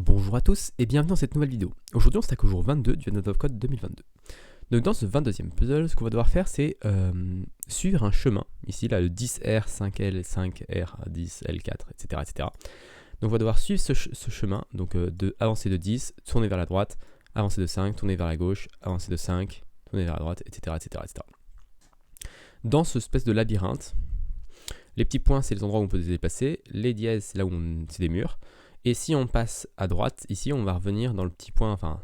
Bonjour à tous et bienvenue dans cette nouvelle vidéo. Aujourd'hui on stack au jour 22 du Vanode of Code 2022. Donc dans ce 22e puzzle, ce qu'on va devoir faire c'est suivre un chemin, ici là le 10R, 5L, 5R, 10L4, etc. etc. Donc on va devoir suivre ce chemin, donc de avancer de 10, tourner vers la droite, avancer de 5, tourner vers la gauche, avancer de 5, tourner vers la droite, etc. etc., etc. Dans ce espèce de labyrinthe, les petits points c'est les endroits où on peut se déplacer, les dièses c'est là où c'est des murs. Et si on passe à droite, ici, on va revenir dans le petit point, enfin,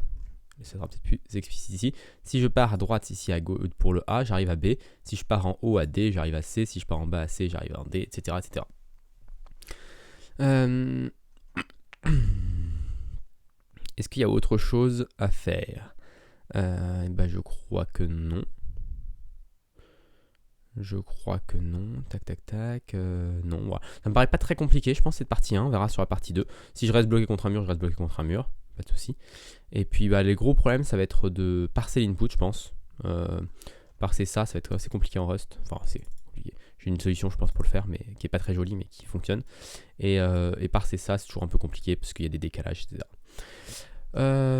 ça sera peut-être plus explicite ici. Si je pars à droite, ici, à gauche, pour le A, j'arrive à B. Si je pars en haut à D, j'arrive à C. Si je pars en bas à C, j'arrive à D, etc. etc. Est-ce qu'il y a autre chose à faire? Je crois que non. Je crois que non. Tac, tac, tac. Non, voilà. Ça me paraît pas très compliqué, je pense, cette partie 1. On verra sur la partie 2. Si je reste bloqué contre un mur, je reste bloqué contre un mur. Pas de souci. Et puis, les gros problèmes, ça va être de parser l'input, je pense. Parser ça va être assez compliqué en Rust. Enfin, c'est compliqué. J'ai une solution, je pense, pour le faire, mais qui est pas très jolie, mais qui fonctionne. Et parser ça, c'est toujours un peu compliqué, parce qu'il y a des décalages, etc.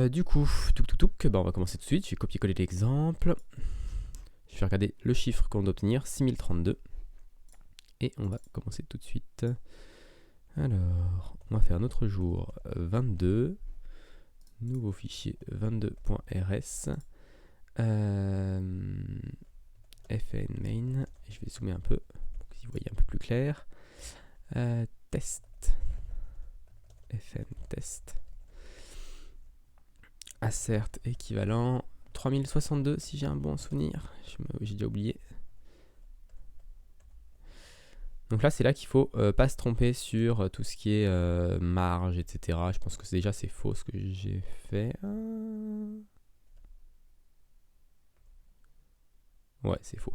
Du coup, on va commencer tout de suite. Je vais copier-coller l'exemple. Je vais regarder le chiffre qu'on doit obtenir, 6032. Et on va commencer tout de suite. Alors, on va faire notre jour 22. Nouveau fichier 22.rs. fn main. Je vais zoomer un peu pour que vous voyez un peu plus clair. Test. fn test. Assert équivalent. 3062 si j'ai un bon souvenir, j'ai déjà oublié. Donc là c'est là qu'il faut pas se tromper sur tout ce qui est marge, etc. Je pense que déjà c'est faux ce que j'ai fait. Ouais, c'est faux.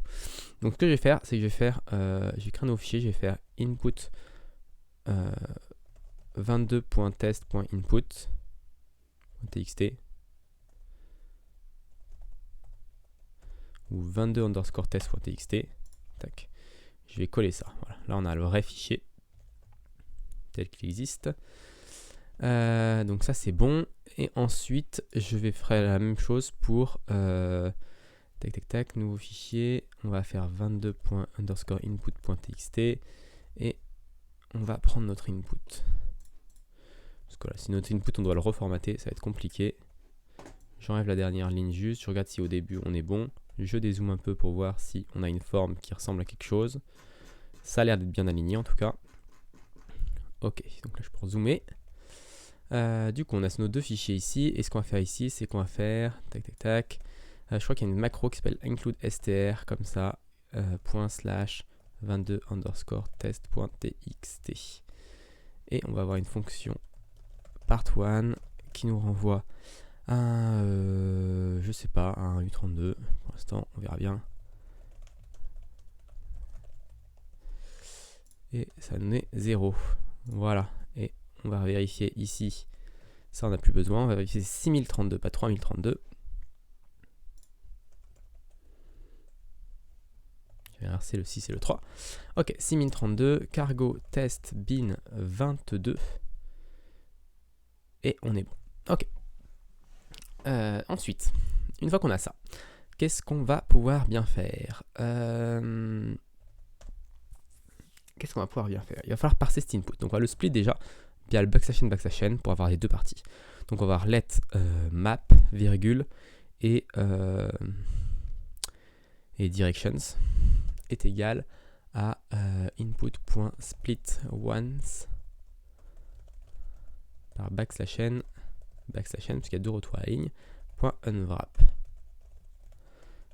Donc ce que je vais faire, c'est que je vais faire, je vais créer un nouveau fichier, je vais faire input 22.test.input.txt ou 22_test.txt. Tac. Je vais coller ça. Voilà. Là, on a le vrai fichier tel qu'il existe. Donc ça, c'est bon. Et ensuite, je vais faire la même chose pour tac tac tac, nouveau fichier. On va faire 22._input.txt et on va prendre notre input. Parce que là, si notre input, on doit le reformater, ça va être compliqué. J'enlève la dernière ligne juste. Je regarde si au début, on est bon. Je dézoome un peu pour voir si on a une forme qui ressemble à quelque chose. Ça a l'air d'être bien aligné en tout cas. Ok, donc là je peux zoomer. Du coup on a nos deux fichiers ici. Et ce qu'on va faire ici, c'est qu'on va faire tac tac tac. Je crois qu'il y a une macro qui s'appelle include str comme ça. ./22_test.txt. Et on va avoir une fonction part1 qui nous renvoie je sais pas, un U32. Pour l'instant, on verra bien. Et ça nous est 0. Voilà. Et on va vérifier ici. Ça, on n'a plus besoin. On va vérifier 6032, pas 3032. Je vais inverser le 6 et le 3. Ok, 6032, cargo test bin 22. Et on est bon. Ok. Ensuite, une fois qu'on a ça, qu'est-ce qu'on va pouvoir bien faire? Qu'est-ce qu'on va pouvoir bien faire? Il va falloir parser cet input. Donc on va le split déjà via le \n pour avoir les deux parties. Donc on va avoir let map, virgule, et directions est égal à input.split_once par \n, parce qu'il y a deux retours à la ligne, .unwrap.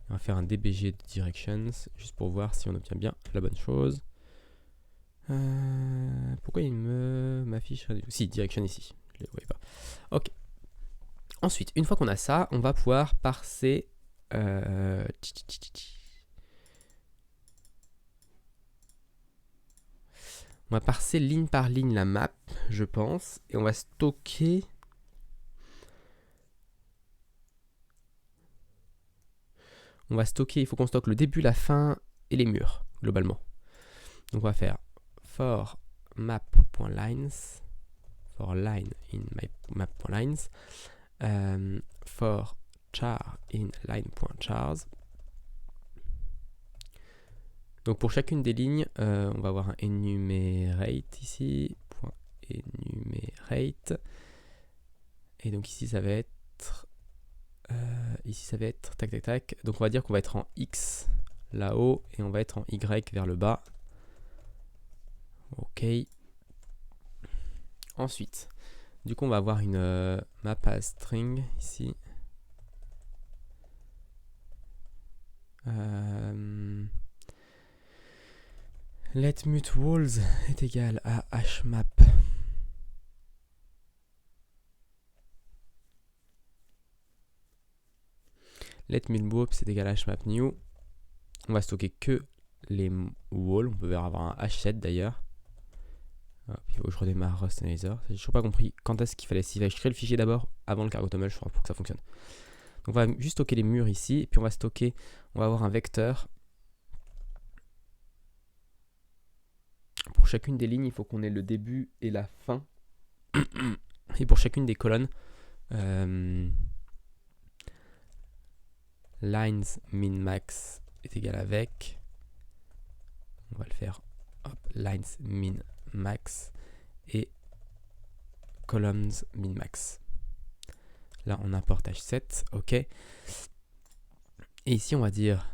On va faire un dbg de directions, juste pour voir si on obtient bien la bonne chose. Pourquoi il m'affiche si, direction ici, je ne les voyais pas. Ok. Ensuite, une fois qu'on a ça, on va pouvoir parser on va parser ligne par ligne la map, je pense, et on va stocker il faut qu'on stocke le début, la fin et les murs, globalement. Donc on va faire for map.lines, for line in lines. For char in line.chars. Donc pour chacune des lignes, on va avoir un enumerate ici, point enumerate. Et donc ici ça va être tac tac tac. Donc on va dire qu'on va être en X là-haut et on va être en Y vers le bas. Ok. Ensuite, du coup on va avoir une map as string ici. Let mute walls est égal à hmap. Let mute boop c'est égal à hmap new. On va stocker que les walls. On peut avoir un h7 d'ailleurs. Il faut que je redémarre Rust Analyzer. J'ai toujours pas compris quand est-ce qu'il fallait. S'il fallait créer le fichier d'abord avant le cargo toml, je crois, pour que ça fonctionne. Donc on va juste stocker les murs ici. Et puis on va avoir un vecteur. Pour chacune des lignes, il faut qu'on ait le début et la fin. Et pour chacune des colonnes, lines min max est égal avec. On va le faire. Hop, lines min max et columns min max. Là, on importe h7. OK. Et ici, on va dire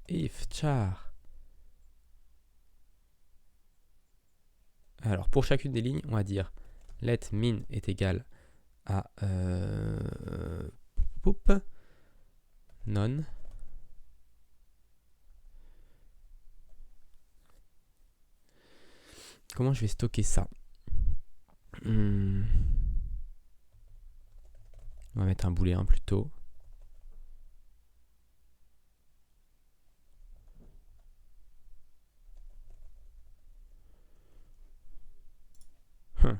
if char. Alors, pour chacune des lignes, on va dire let min est égal à none. Comment je vais stocker ça? On va mettre un booléen plutôt.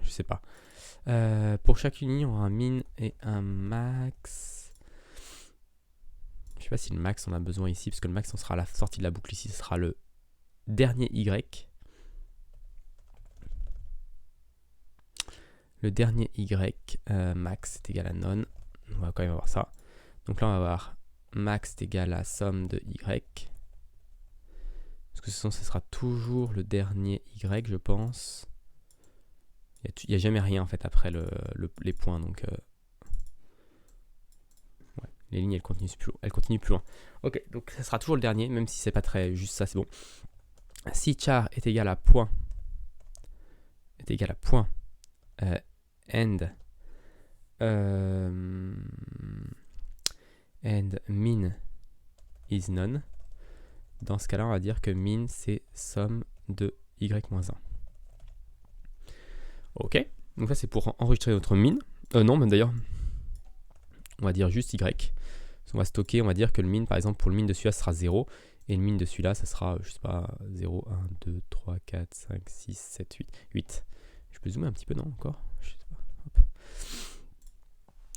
Je sais pas. Pour chaque ligne, on aura un min et un max. Je sais pas si le max on a besoin ici, parce que le max on sera à la sortie de la boucle ici, ce sera le dernier y. Le dernier y, max est égal à none. On va quand même avoir ça. Donc là on va avoir max est égal à somme de y. Parce que ce sera toujours le dernier y, je pense. Il n'y a jamais rien en fait après les points. Donc ouais, les lignes elles continuent plus loin. Ok, donc ça sera toujours le dernier, même si c'est pas très juste ça, c'est bon. Si char est égal à point, end min is none. Dans ce cas-là, on va dire que min c'est somme de y-1. Ok, donc ça c'est pour enregistrer notre min. Non, même d'ailleurs, on va dire juste y. On va stocker, on va dire que le min, par exemple, pour le min de celui-là, ça sera 0. Et le min de celui-là, ça sera, je sais pas, 0, 1, 2, 3, 4, 5, 6, 7, 8. Je peux zoomer un petit peu, non, encore? Je sais pas. Hop.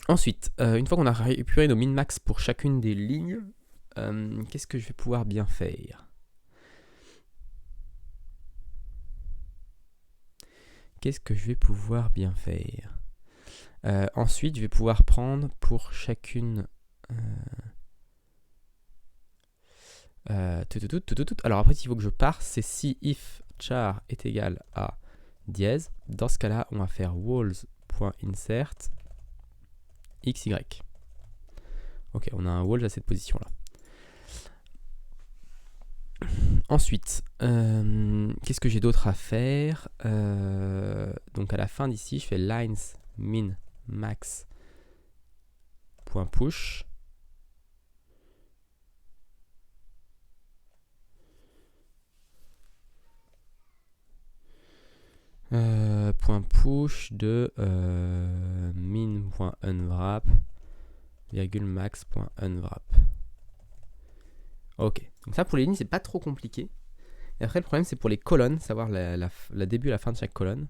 Ensuite, une fois qu'on a récupéré nos min-max pour chacune des lignes, qu'est-ce que je vais pouvoir bien faire? Ensuite, je vais pouvoir prendre pour chacune... Alors après, il faut que je parse, c'est si if char est égal à dièse. Dans ce cas-là, on va faire walls.insert xy. Ok, on a un walls à cette position-là. Ensuite, qu'est-ce que j'ai d'autre à faire? Donc à la fin d'ici, je fais lines min max .push. .push de min.unwrap max.unwrap. Ok, donc ça pour les lignes c'est pas trop compliqué. Et après le problème c'est pour les colonnes, savoir la début et la fin de chaque colonne.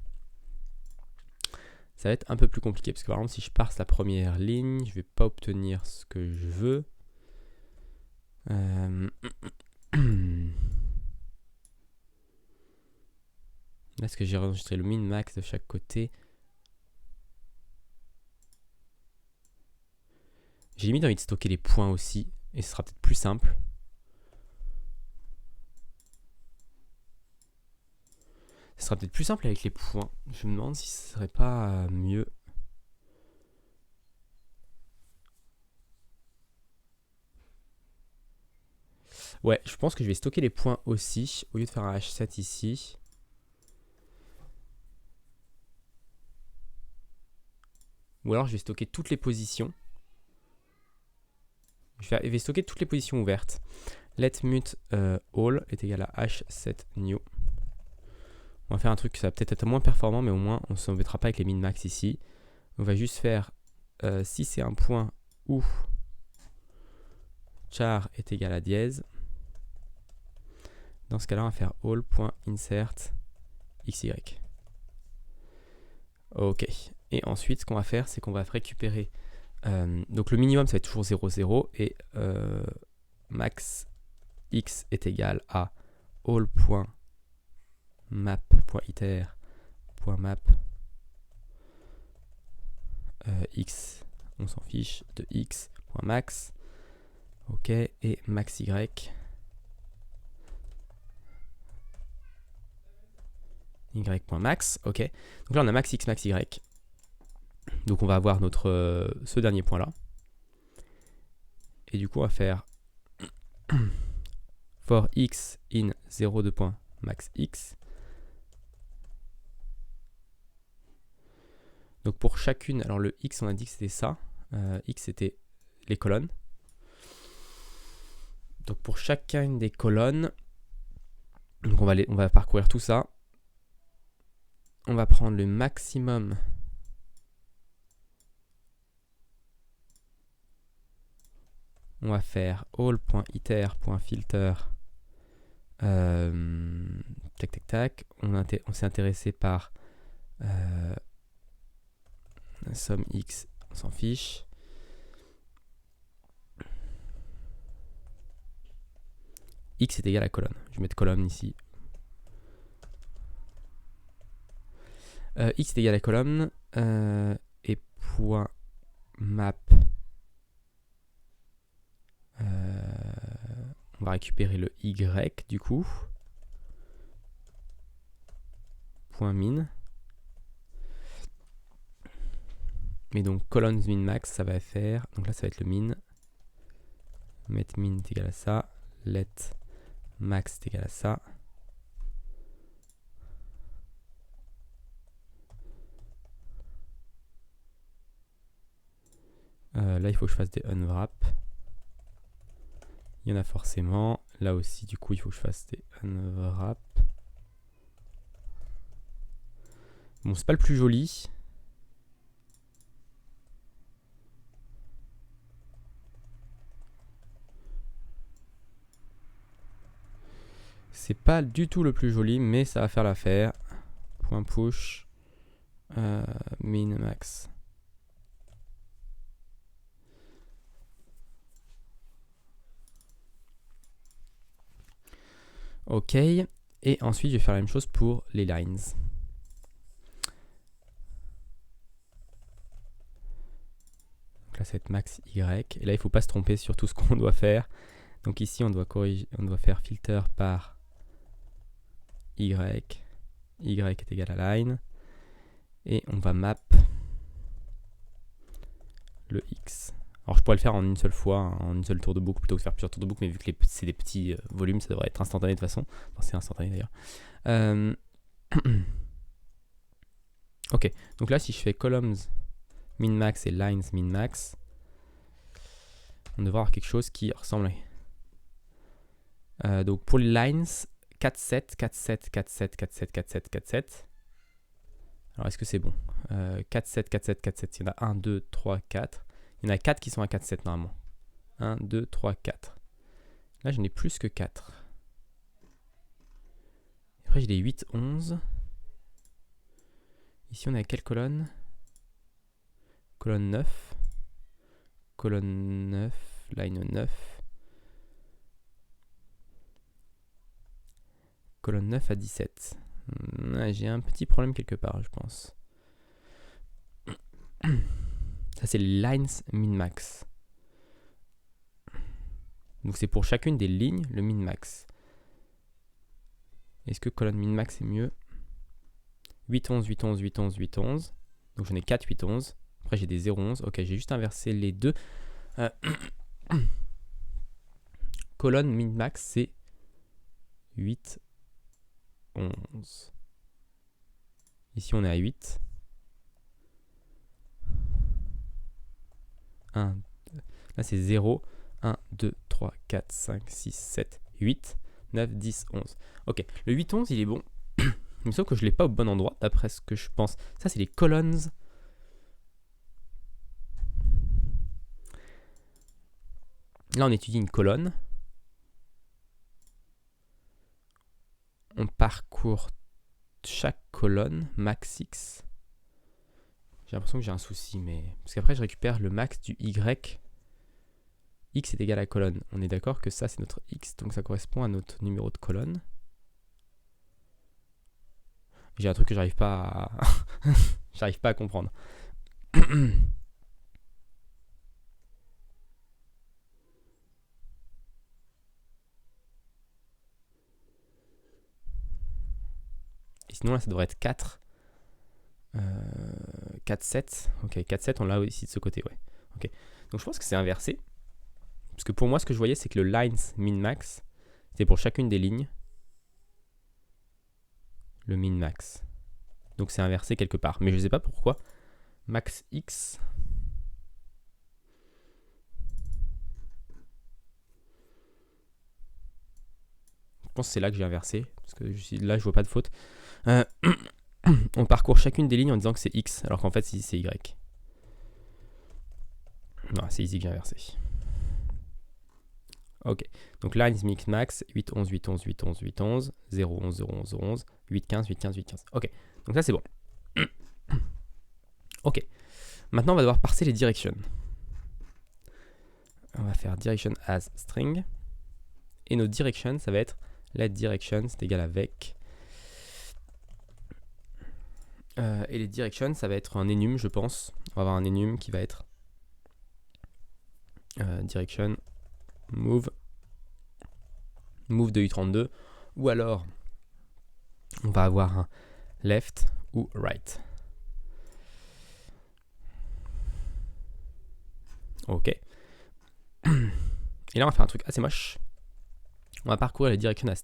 Ça va être un peu plus compliqué parce que par exemple si je parse la première ligne, je vais pas obtenir ce que je veux. Là, est-ce que j'ai enregistré le min max de chaque côté? J'ai limite envie de stocker les points aussi, et ce sera peut-être plus simple. Ce sera peut-être plus simple avec les points. Je me demande si ce serait pas mieux. Ouais, je pense que je vais stocker les points aussi, au lieu de faire un H7 ici. Ou alors je vais stocker toutes les positions. Je vais stocker toutes les positions ouvertes. Let mut all est égal à H7 new. On va faire un truc, ça va peut-être être moins performant, mais au moins on ne s'embêtera pas avec les min-max ici. On va juste faire, si c'est un point où char est égal à dièse, dans ce cas-là, on va faire all.insert xy. Ok. Et ensuite, ce qu'on va faire, c'est qu'on va récupérer. Donc le minimum, ça va être toujours 0, 0. Et max x est égal à all.map.iter.map x, on s'en fiche, de x.max. Ok. Et max y. y.max, ok. Donc là on a max x, max y. Donc on va avoir notre ce dernier point là. Et du coup on va faire for x in 0,2.max x. Donc pour chacune, alors le x on a dit que c'était ça. X c'était les colonnes. Donc pour chacune des colonnes, donc on va parcourir tout ça. On va prendre le maximum on va faire all.iter.filter tac tac tac. On s'est intéressé par somme x, on s'en fiche. X est égal à colonne. Je vais mettre colonne ici. X est égal à colonne et point map. On va récupérer le Y du coup. Point min. Mais donc colonnes min max, ça va faire. Donc là, ça va être le min. Met min est égal à ça. Let max est égal à ça. Là, il faut que je fasse des unwrap. Il y en a forcément. Là aussi, du coup, il faut que je fasse des unwrap. Bon, c'est pas le plus joli. C'est pas du tout le plus joli, mais ça va faire l'affaire. Point push. Min max. Ok. Et ensuite, je vais faire la même chose pour les lines. Donc là, ça va être max y. Et là, il ne faut pas se tromper sur tout ce qu'on doit faire. Donc ici, on doit corriger, on doit faire filter par y. Y est égal à line. Et on va map le x. Alors je pourrais le faire en une seule fois, hein, en une seule tour de boucle plutôt que de faire plusieurs tours de boucle, mais vu que c'est des petits volumes, ça devrait être instantané de toute façon. Enfin, c'est instantané d'ailleurs. Ok, donc là si je fais columns min-max et lines min-max, on devrait avoir quelque chose qui ressemble à... donc pour les lines, 4, 7, 4, 7, 4, 7, 4, 7, 4, 7, 4, 7. Alors est-ce que c'est bon 4, 7, 4, 7, 4, 7, il y en a 1, 2, 3, 4. Il y en a 4 qui sont à 4, 7 normalement. 1, 2, 3, 4. Là, j'en ai plus que 4. Après, j'ai les 8, 11. Ici, on est à quelle colonne? Colonne 9. Colonne 9. Line 9. Colonne 9 à 17. J'ai un petit problème quelque part, je pense. Ça, c'est les lines min-max. Donc c'est pour chacune des lignes le min-max. Est-ce que colonne min-max est mieux? 8, 11, 8, 11, 8, 11, 8, 11. Donc j'en ai 4, 8, 11. Après j'ai des 0, 11. Ok, j'ai juste inversé les deux. Colonne min-max c'est 8, 11. Ici on est à 8. 1, 2. Là c'est 0. 1, 2, 3, 4, 5, 6, 7, 8, 9, 10, 11. Ok, le 8, 11 il est bon. Mais sauf que je ne l'ai pas au bon endroit, d'après ce que je pense. Ça, c'est les colonnes. Là, on étudie une colonne. On parcourt chaque colonne, max x. J'ai l'impression que j'ai un souci, mais... Parce qu'après, je récupère le max du y. X est égal à colonne. On est d'accord que ça, c'est notre x, donc ça correspond à notre numéro de colonne. J'ai un truc que j'arrive pas à... j'arrive pas à comprendre. Et sinon là ça devrait être 4. 4, 7. Ok, 4, 7 on l'a ici de ce côté, ouais. Ok. Donc je pense que c'est inversé. Parce que pour moi ce que je voyais c'est que le lines min-max, c'est pour chacune des lignes. Le min-max. Donc c'est inversé quelque part. Mais je ne sais pas pourquoi. Max x. Je pense que c'est là que j'ai inversé. Parce que là je vois pas de faute. On parcourt chacune des lignes en disant que c'est x. Alors qu'en fait c'est y. Non, c'est ici que j'ai inversé. Ok. Donc lines min-max. 8, 11, 8, 11, 8, 11, 8, 11. 0, 11, 0, 11, 11. 8, 15, 8, 15, 8, 15. Ok. Donc ça c'est bon. Ok. Maintenant on va devoir parser les directions. On va faire direction as string. Et nos directions, ça va être let direction, c'est égal avec. Et les directions, ça va être un enum, je pense. On va avoir un enum qui va être direction move de U32. Ou alors, on va avoir un left ou right. Ok. Et là, on va faire un truc assez moche. On va parcourir les directions à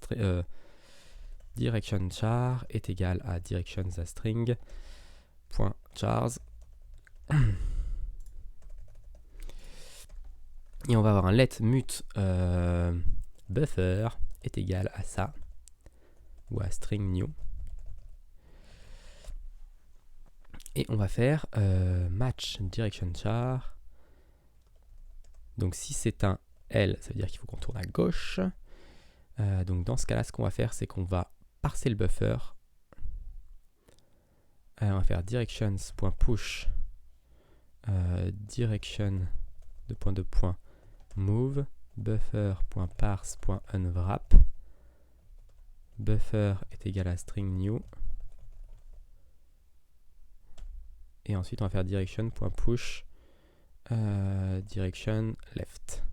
direction char est égal à directions à string point chars. Et on va avoir un let mut buffer est égal à ça ou à string new. Et on va faire match direction char. Donc si c'est un L, ça veut dire qu'il faut qu'on tourne à gauche. Donc dans ce cas-là, ce qu'on va faire, c'est qu'on va parser le buffer. On va faire directions.push direction de point move buffer.parse.unwrap. Buffer est égal à string new. Et ensuite, on va faire direction.push direction left.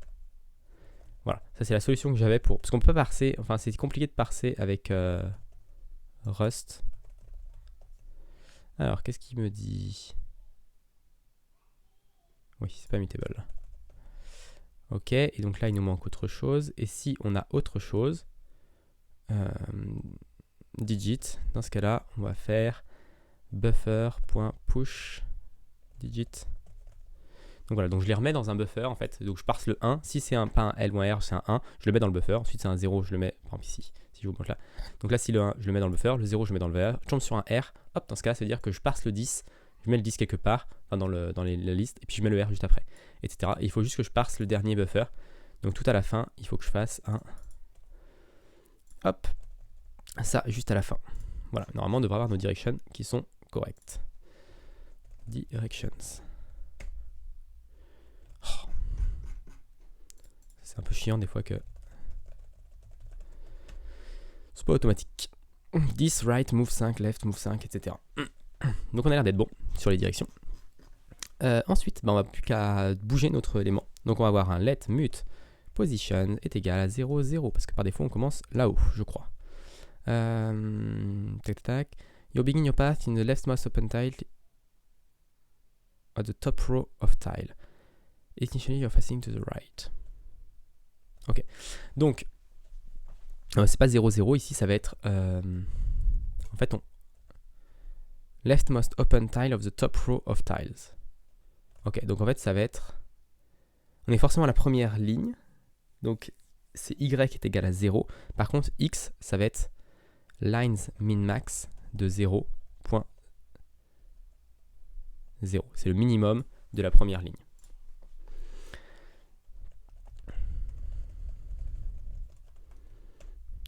Voilà, ça c'est la solution que j'avais pour... Parce qu'on peut pas parser, enfin c'est compliqué de parser avec Rust. Alors, qu'est-ce qu'il me dit? Oui, c'est pas mutable. Ok, et donc là il nous manque autre chose. Et si on a autre chose, digit, dans ce cas-là, on va faire buffer.push digit. Donc voilà, donc je les remets dans un buffer en fait. Donc je parse le 1. Si c'est pas un L ou un R, c'est un 1. Je le mets dans le buffer. Ensuite c'est un 0, je le mets par exemple ici. Si je vous montre là. Donc là, si le 1, je le mets dans le buffer. Le 0, je le mets dans le buffer. Je tombe sur un R. Hop, dans ce cas, ça veut dire que je parse le 10. Je mets le 10 quelque part, enfin dans la liste. Et puis je mets le R juste après, etc. Et il faut juste que je parse le dernier buffer. Donc tout à la fin, il faut que je fasse un... Hop. Ça, juste à la fin. Voilà, normalement, on devrait avoir nos directions qui sont correctes. Directions. Oh. C'est un peu chiant des fois que... C'est pas automatique. 10, right, move 5, left, move 5, etc. Donc on a l'air d'être bon sur les directions. Ensuite, on va plus qu'à bouger notre élément. Donc on va avoir un let mut position est égal à 0, 0, parce que par défaut on commence là-haut, je crois. Tac, tac. You begin your path in the leftmost open tile at the top row of tile. Initially you're facing to the right. Ok, donc c'est pas 0, 0, ici ça va être en fait leftmost open tile of the top row of tiles. Ok, donc en fait ça va être, on est forcément à la première ligne, donc c'est y est égal à 0, par contre x ça va être lines min max de 0.0, c'est le minimum de la première ligne.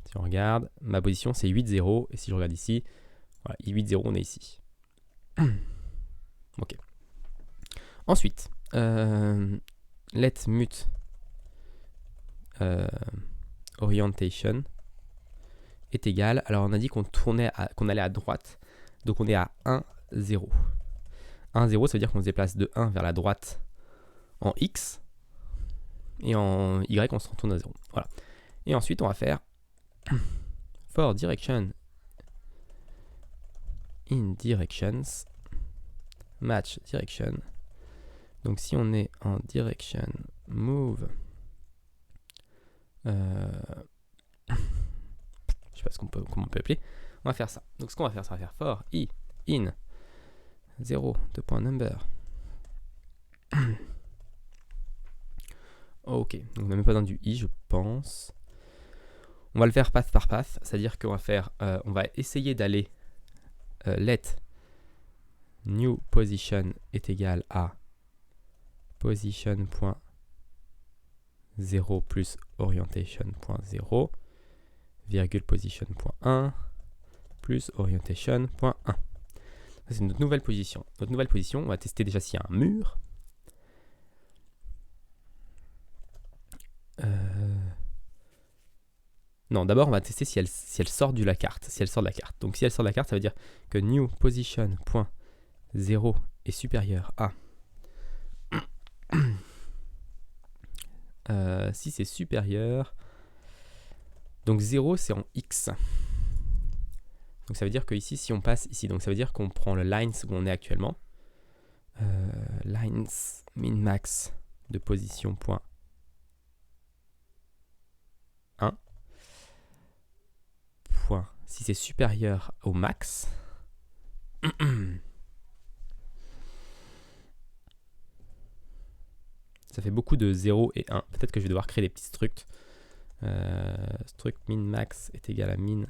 Si on regarde, ma position c'est 8, 0, et si je regarde ici, voilà, 8, 0, on est ici. Ok. Ensuite, let mut orientation est égal, alors on a dit qu'on tournait, qu'on allait à droite, donc on est à 1, 0. 1, 0, ça veut dire qu'on se déplace de 1 vers la droite en X, et en Y, on se retourne à 0. Voilà. Et ensuite, on va faire for direction in directions, match direction. Donc si on est en direction move, je sais pas comment on peut appeler, on va faire ça. Donc ce qu'on va faire, c'est qu'on va faire for i in 0 de point number. Ok, donc on n'a même pas besoin du i, je pense. On va le faire path par path, c'est-à-dire qu'on va faire, on va essayer d'aller let new position est égal à position.0 plus orientation.0 virgule position.1 plus orientation.1. C'est notre nouvelle position. Notre nouvelle position, on va tester déjà s'il y a un mur. Non, d'abord on va tester si elle sort de la carte. Si elle sort de la carte. Donc si elle sort de la carte, ça veut dire que new position.0 est supérieur à si c'est supérieur, donc 0 c'est en X. Donc ça veut dire que ici, si on passe ici, donc ça veut dire qu'on prend le lines où on est actuellement. Lines min max de position point 1. Point. Si c'est supérieur au max, ça fait beaucoup de 0 et 1. Peut-être que je vais devoir créer des petits structs. Struct min max est égal à min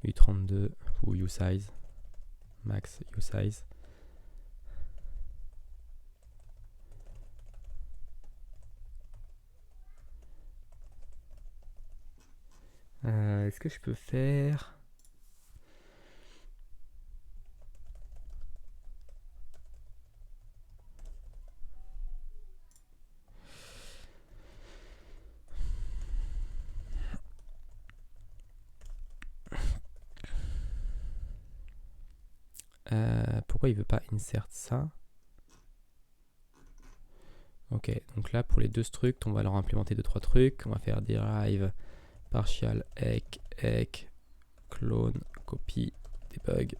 u32 ou usize. Max usize. Est-ce que je peux faire... pourquoi il veut pas insert ça? Ok, donc là pour les deux structs, on va leur implémenter 2-3 trucs. On va faire derive partial ek clone copy debug.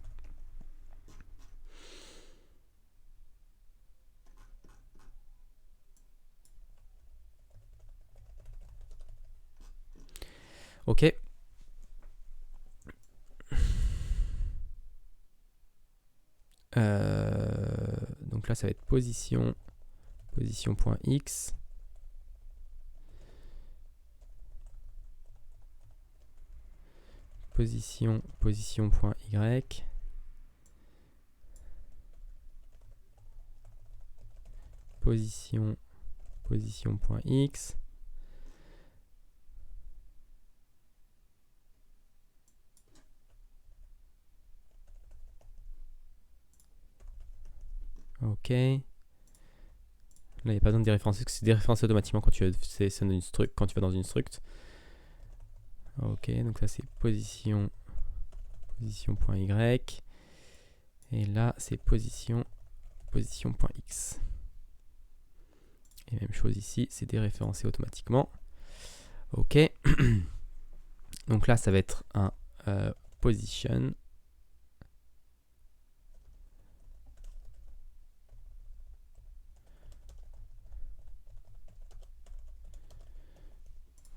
Ok. Donc là ça va être position.x. Position.y. Position.x. Ok. Là, il n'y a pas besoin de déréférencer, parce que c'est déréférencé automatiquement quand tu sélectionnes une struct, quand tu vas dans une struct. Ok, donc ça c'est position.y. Et là c'est position.x. Et même chose ici, c'est déréférencé automatiquement. Ok. Donc là, ça va être un position.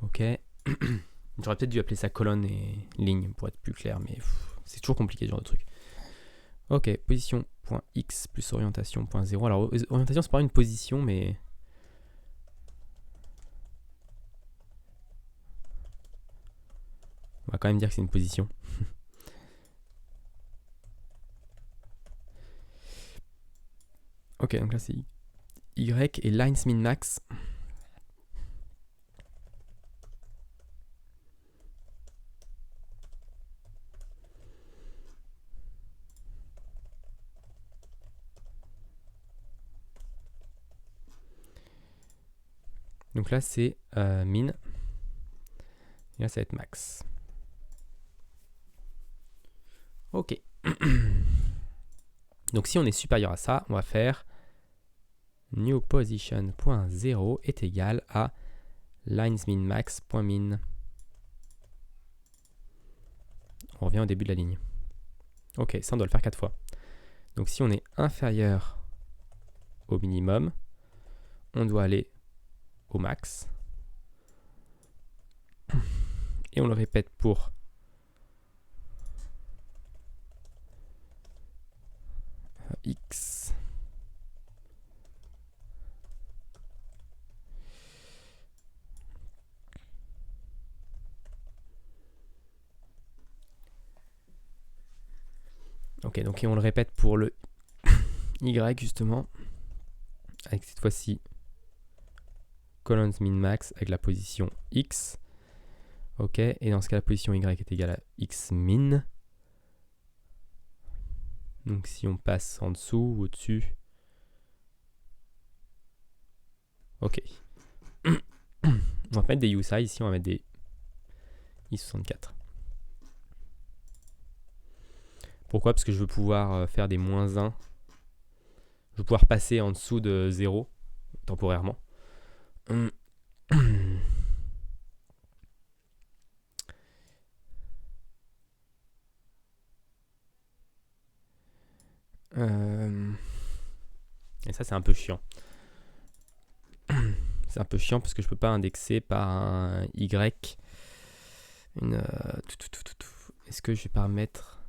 Ok. J'aurais peut-être dû appeler ça colonne et ligne pour être plus clair, mais c'est toujours compliqué ce genre de truc. Ok, position.x plus orientation.0. Alors, orientation, c'est pas une position, mais... on va quand même dire que c'est une position. Ok, donc là, c'est Y et lines min max. Donc là, c'est min. Et là, ça va être max. Ok. Donc si on est supérieur à ça, on va faire new position.0 est égal à linesMinMax.min. On revient au début de la ligne. Ok, ça on doit le faire 4 fois. Donc si on est inférieur au minimum, on doit aller au max. Et on le répète pour x. Ok, donc et on le répète pour le y justement, avec cette fois-ci colons min max avec la position x. Ok, et dans ce cas la position y est égale à x min. Donc si on passe en dessous ou au-dessus. Ok. On va pas mettre des USI ici, on va mettre des I64. Pourquoi? Parce que je veux pouvoir faire des moins 1. Je veux pouvoir passer en dessous de 0 temporairement. Et ça, c'est un peu chiant. C'est un peu chiant parce que je peux pas indexer par un Y. Est-ce que je vais pas mettre...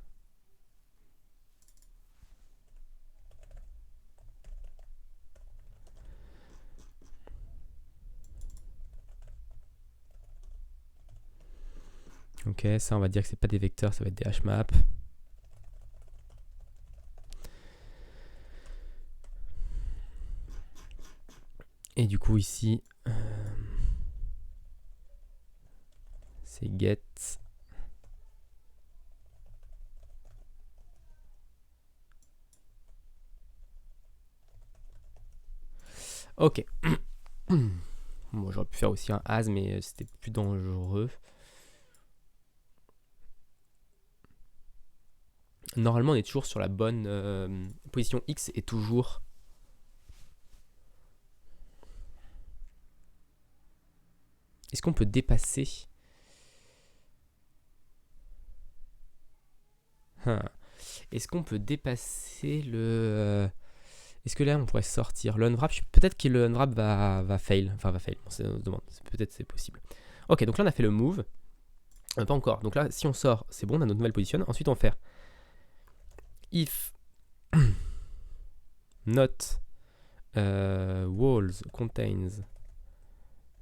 Ok, ça on va dire que c'est pas des vecteurs, ça va être des hmap. Et du coup ici, c'est get. Ok. Bon, j'aurais pu faire aussi un as, mais c'était plus dangereux. Normalement, on est toujours sur la bonne position X est toujours... Est-ce qu'on peut dépasser Est-ce qu'on peut dépasser le... Est-ce que là, on pourrait sortir le unwrap? Peut-être que le unwrap va fail. Enfin, va fail. On se demande. Peut-être c'est possible. Ok, donc là, on a fait le move. Pas encore. Donc là, si on sort, c'est bon, on a notre nouvelle position. Ensuite, on va faire if not walls contains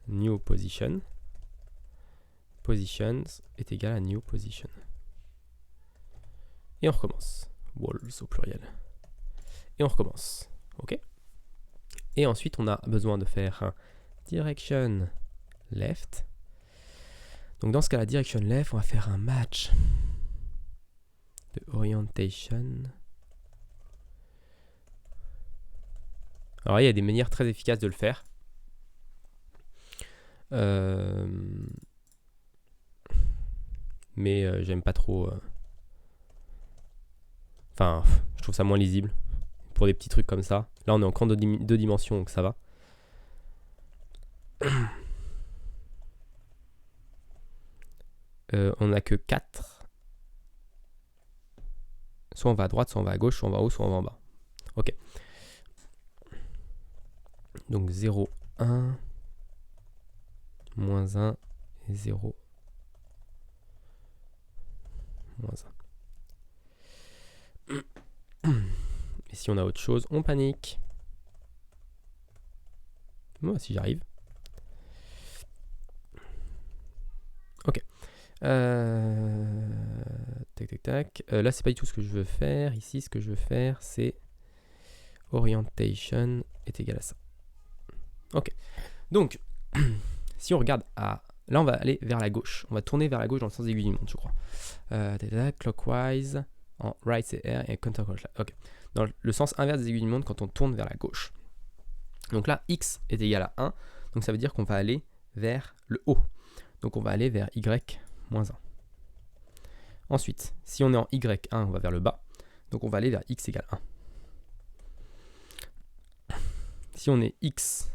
new position. Positions est égal à new position. Et on recommence. Walls au pluriel. Et on recommence. Ok. Et ensuite, on a besoin de faire un direction left. Donc dans ce cas-là, direction left, on va faire un match de orientation. Alors il y a des manières très efficaces de le faire. Mais j'aime pas trop. Enfin, je trouve ça moins lisible pour des petits trucs comme ça. Là, on est en camp de 2 dimensions, donc ça va. On n'a que 4. Soit on va à droite, soit on va à gauche, soit on va en haut, soit on va en bas. Ok. Donc 0, 1, moins 1 et 0, moins 1. Et si on a autre chose, on panique. Moi, si j'arrive. Ok. Tac, tac, tac. Là, c'est pas du tout ce que je veux faire. Ici, ce que je veux faire, c'est orientation est égal à ça. Ok. Donc, si on regarde à... Là, on va aller vers la gauche. On va tourner vers la gauche dans le sens aiguille du monde, je crois. Clockwise, en right c'est R et counterclockwise. Ok. Dans le sens inverse des aiguilles du monde quand on tourne vers la gauche. Donc là, X est égal à 1. Donc ça veut dire qu'on va aller vers le haut. Donc on va aller vers Y moins 1. Ensuite, si on est en Y1, on va vers le bas. Donc on va aller vers X égale 1. Si on est X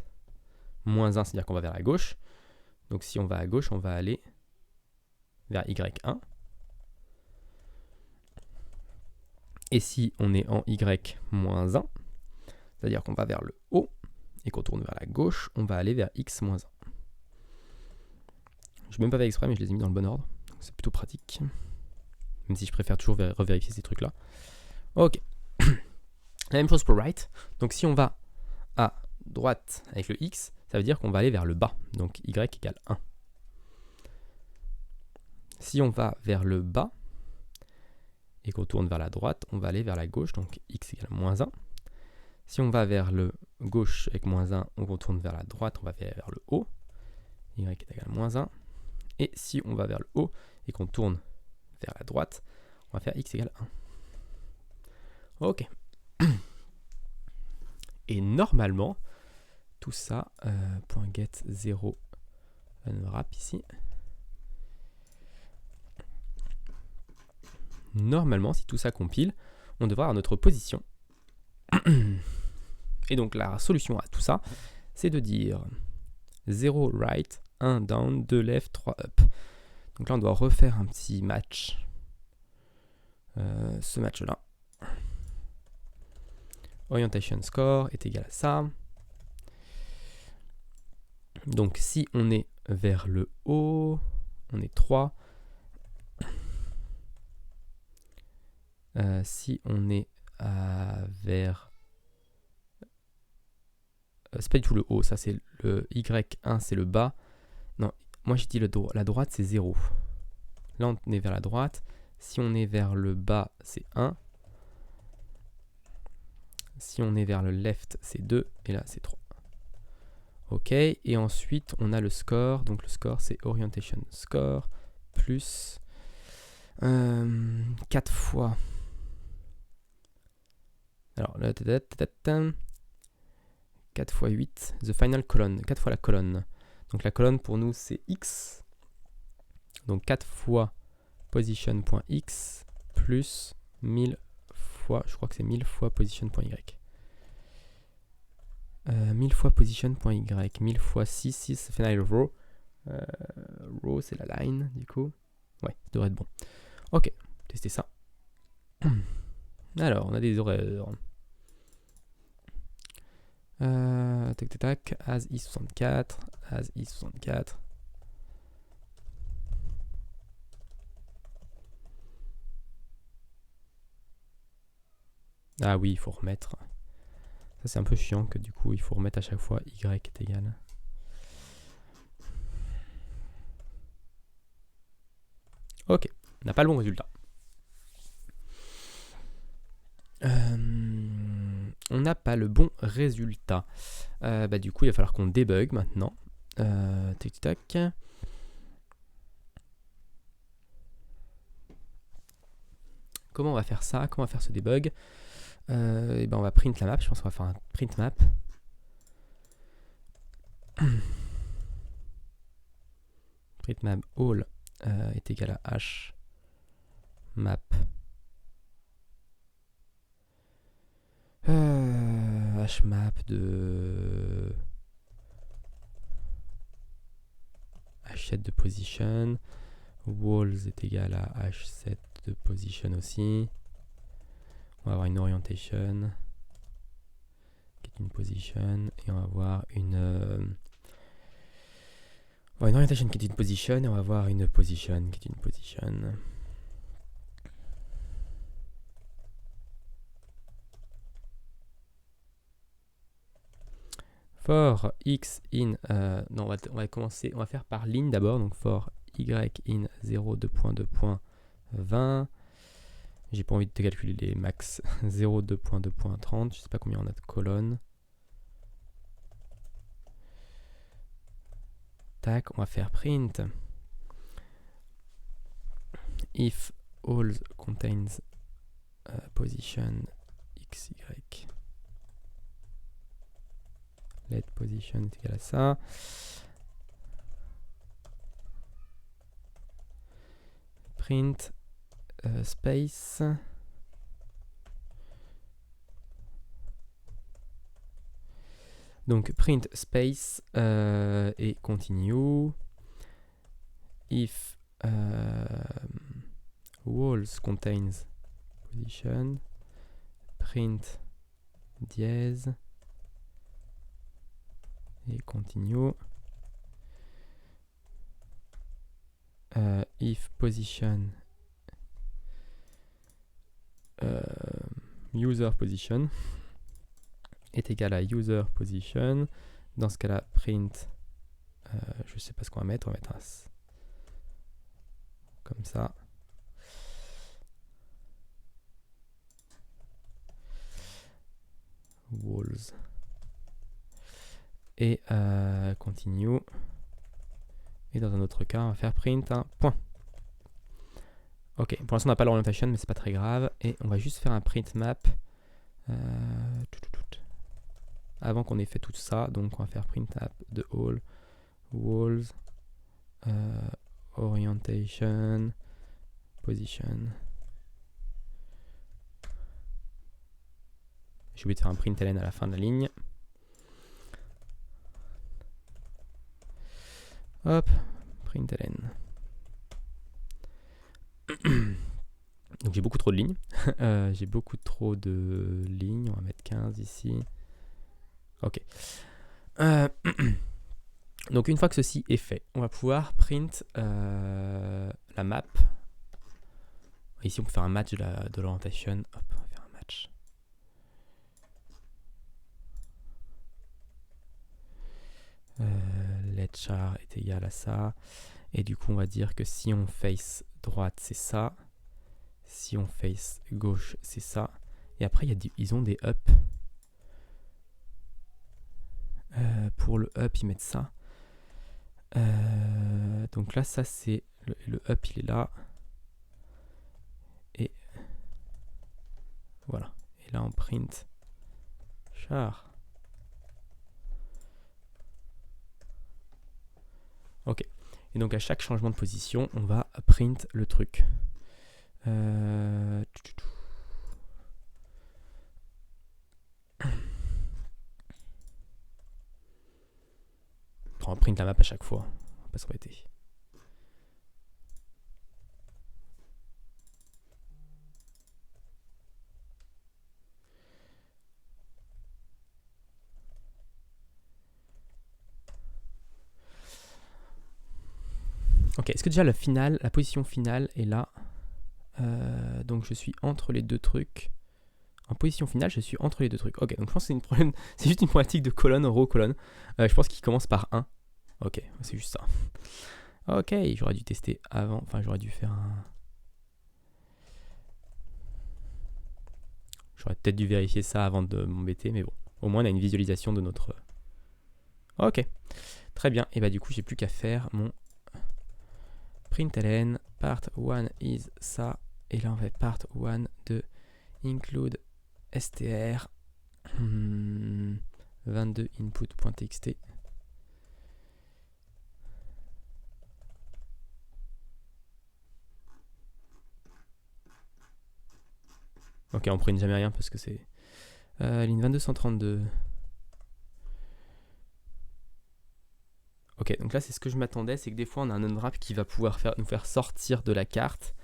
moins 1, c'est-à-dire qu'on va vers la gauche. Donc si on va à gauche, on va aller vers Y1. Et si on est en Y moins 1, c'est-à-dire qu'on va vers le haut et qu'on tourne vers la gauche, on va aller vers X moins 1. Je n'ai même pas fait exprès, mais je les ai mis dans le bon ordre. C'est plutôt pratique. Même si je préfère toujours revérifier ces trucs-là. Ok. La même chose pour right. Donc si on va à droite avec le X, ça veut dire qu'on va aller vers le bas. Donc Y égale 1. Si on va vers le bas et qu'on tourne vers la droite, on va aller vers la gauche. Donc X égale moins 1. Si on va vers le gauche avec moins 1, on tourne vers la droite, on va vers le haut. Y est égal à moins 1. Et si on va vers le haut et qu'on tourne vers la droite, on va faire X égale 1. Ok. Et normalement, tout ça, .get 0 unwrap ici. Normalement, si tout ça compile, on devrait avoir notre position. Et donc la solution à tout ça, c'est de dire 0 right, 1 down, 2 left, 3 up. Donc là, on doit refaire un petit match. Ce match-là. Orientation score est égal à ça. Donc si on est vers le haut, on est 3. Si on est vers... c'est pas du tout le haut, ça c'est le Y1, c'est le bas. Non, moi j'ai dit la droite c'est 0. Là on est vers la droite. Si on est vers le bas, c'est 1. Si on est vers le left, c'est 2. Et là, c'est 3. Ok. Et ensuite, on a le score. Donc, le score, c'est orientation score plus 4 fois. Alors, là, 4 fois 8. The final column. 4 fois la colonne. Donc, la colonne, pour nous, c'est X. Donc, 4 fois position.x plus 1000 fois, je crois que c'est 1000 fois position.y. 1000 fois position.y, 1000 fois 6, 6 final row. Row c'est la line du coup. Ouais, ça devrait être bon. Ok, tester ça. Alors, on a des erreurs. Tac tac tac, as i64, as i64. Ah oui, il faut remettre. Ça c'est un peu chiant que du coup il faut remettre à chaque fois y est égal. Ok, on n'a pas le bon résultat. On n'a pas le bon résultat. Du coup il va falloir qu'on débug maintenant. Tac tac. Comment on va faire ça? Comment on va faire ce debug? On va print la map. Je pense qu'on va faire un print map. Print map all est égal à h map h map de h7 de position. Walls est égal à h7 de position aussi. On va avoir une orientation qui est une position et on va avoir une orientation qui est une position et on va avoir une position qui est une position. For x in, non, on va commencer, on va faire par ligne d'abord, donc for y in 0, 2.2.20. J'ai pas envie de te calculer les max. 0, 2.2.30, je sais pas combien on a de colonnes. Tac, on va faire print. If all contains position x, y. Let position est égal à ça. Print space. Donc print space et continue. If walls contains position, print dièse et continue. If position user position est égal à user position, dans ce cas-là print, je sais pas ce qu'on va mettre un comme ça. Walls et continue. Et dans un autre cas, on va faire print un point. Ok, pour l'instant on n'a pas l'orientation, mais c'est pas très grave. Et on va juste faire un print map avant qu'on ait fait tout ça. Donc on va faire print map de all walls orientation position. J'ai oublié de faire un println à la fin de la ligne. Hop, println. Donc j'ai beaucoup trop de lignes. J'ai beaucoup trop de lignes. On va mettre 15 ici. Ok. Donc une fois que ceci est fait, on va pouvoir print la map. Ici on peut faire un match de l'orientation. Hop, on va faire un match. Let char est égal à ça. Et du coup on va dire que si on face droite c'est ça. Si on face gauche c'est ça. Et après ils ont des up. Pour le up ils mettent ça. Donc là ça c'est le up il est là. Et voilà. Et là on print char. Ok. Et donc à chaque changement de position, on va print le truc. On print la map à chaque fois. On va pas s'embêter. Ok, est-ce que déjà la position finale est là? Donc je suis entre les deux trucs. En position finale, je suis entre les deux trucs. Ok, donc je pense que c'est juste une problématique de colonne, row, colonne. Je pense qu'il commence par 1. Ok, c'est juste ça. Ok, j'aurais dû tester avant. Enfin, j'aurais dû faire un... J'aurais peut-être dû vérifier ça avant de m'embêter, mais bon. Au moins, on a une visualisation de notre... Ok, très bien. Et bah du coup, j'ai plus qu'à faire mon println part 1 is ça. Et là, on va part 1 de include str 22 input.txt. Ok, on prenne jamais rien parce que c'est ligne 2232. Ok, donc là c'est ce que je m'attendais, c'est que des fois on a un unwrap qui va pouvoir nous faire sortir de la carte.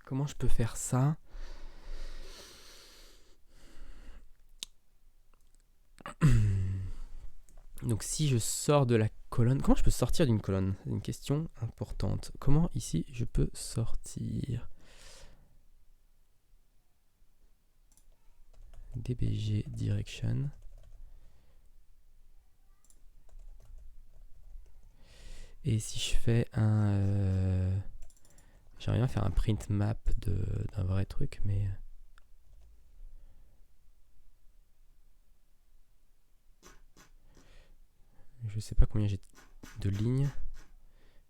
Comment je peux faire ça? Donc si je sors de la colonne, comment je peux sortir d'une colonne? C'est une question importante. Comment ici je peux sortir? DBG direction. Et si je fais un... J'aimerais bien faire un print map d'un vrai truc, mais... Je sais pas combien j'ai de lignes.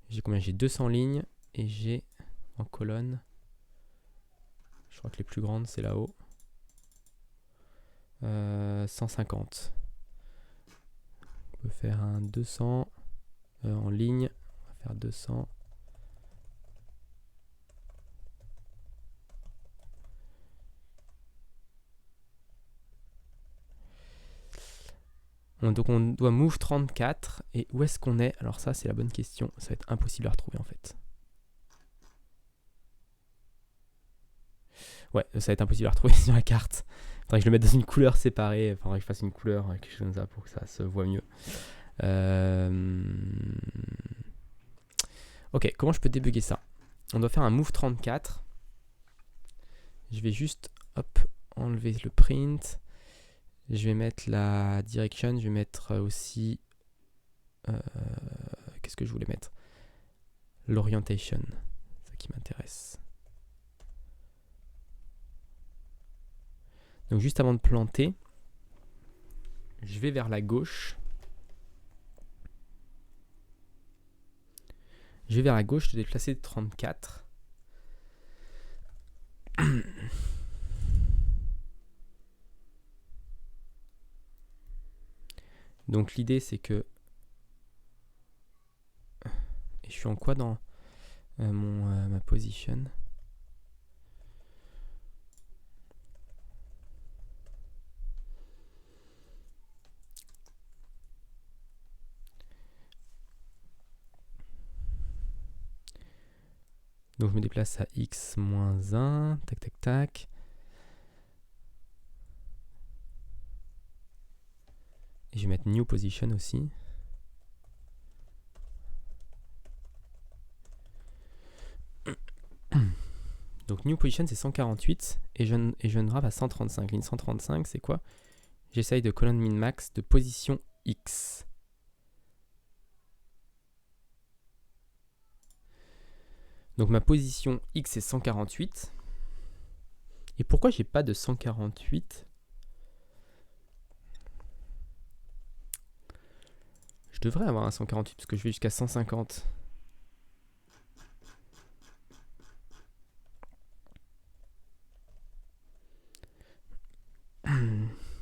J'ai combien? J'ai 200 lignes et j'ai en colonne. Je crois que les plus grandes c'est là-haut. 150. On peut faire un 200 en ligne. On va faire 200. Donc on doit move 34. Et où est-ce qu'on est? Alors ça c'est la bonne question. Ça va être impossible à retrouver en fait. Ouais, ça va être impossible à retrouver sur la carte. Faudrait que je le mette dans une couleur séparée. Faudrait que je fasse une couleur, quelque chose comme ça pour que ça se voit mieux. Ok, comment je peux débugger ça? On doit faire un move 34. Je vais juste enlever le print. Je vais mettre la direction. Je vais mettre aussi... Qu'est-ce que je voulais mettre? L'orientation. C'est ça qui m'intéresse. Donc juste avant de planter, je vais vers la gauche. Je vais vers la gauche, je vais déplacer de 34. Donc l'idée c'est que... Et je suis en quoi dans ma position? Donc je me déplace à x-1, tac tac tac. Et je vais mettre new position aussi. Donc new position c'est 148 et je unwrap à 135. Ligne 135 c'est quoi? J'essaye de colonne min max de position x. Donc ma position x est 148. Et pourquoi j'ai pas de 148? Je devrais avoir un 148 parce que je vais jusqu'à 150.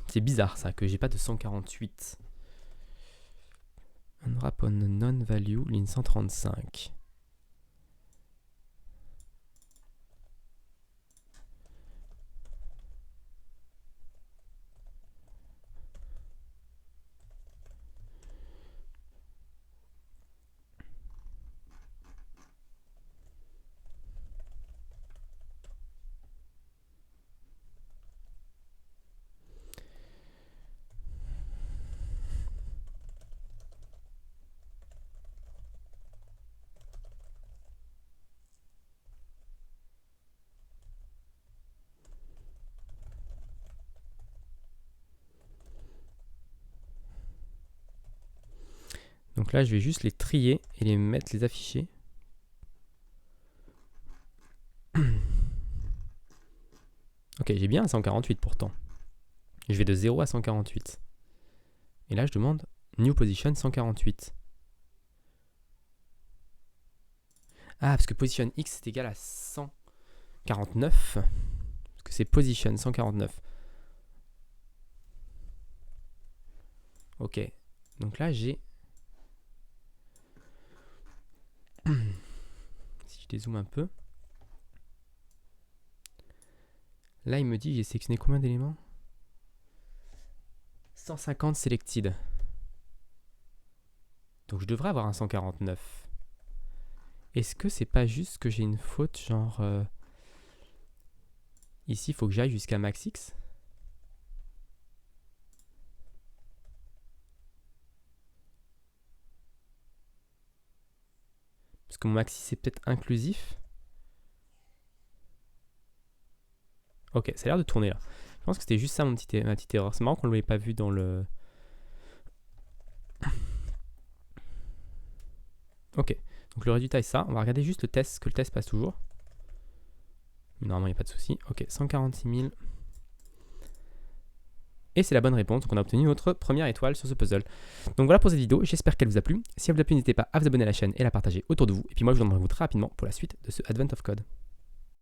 C'est bizarre ça, que j'ai pas de 148. Unwrap on non-value, ligne 135. Donc là, je vais juste les trier et les afficher. Ok, j'ai bien un 148 pourtant. Je vais de 0 à 148. Et là, je demande new position 148. Ah, parce que position x est égal à 149. Parce que c'est position 149. Ok. Donc là, j'ai... dézoome un peu. Là, il me dit, j'ai sélectionné combien d'éléments? 150 selected. Donc je devrais avoir un 149. Est-ce que c'est pas juste que j'ai une faute genre... Ici, il faut que j'aille jusqu'à max X. Parce que mon maxi, c'est peut-être inclusif. Ok, ça a l'air de tourner là. Je pense que c'était juste ça ma petite erreur. C'est marrant qu'on ne l'avait pas vu dans le... Ok, donc le résultat est ça. On va regarder juste le test, que le test passe toujours. Normalement, il n'y a pas de souci. Ok, 146 000. Et c'est la bonne réponse. Donc on a obtenu notre première étoile sur ce puzzle. Donc voilà pour cette vidéo. J'espère qu'elle vous a plu. Si elle vous a plu, n'hésitez pas à vous abonner à la chaîne et à la partager autour de vous. Et puis moi, je vous donne rendez-vous très rapidement pour la suite de ce Advent of Code.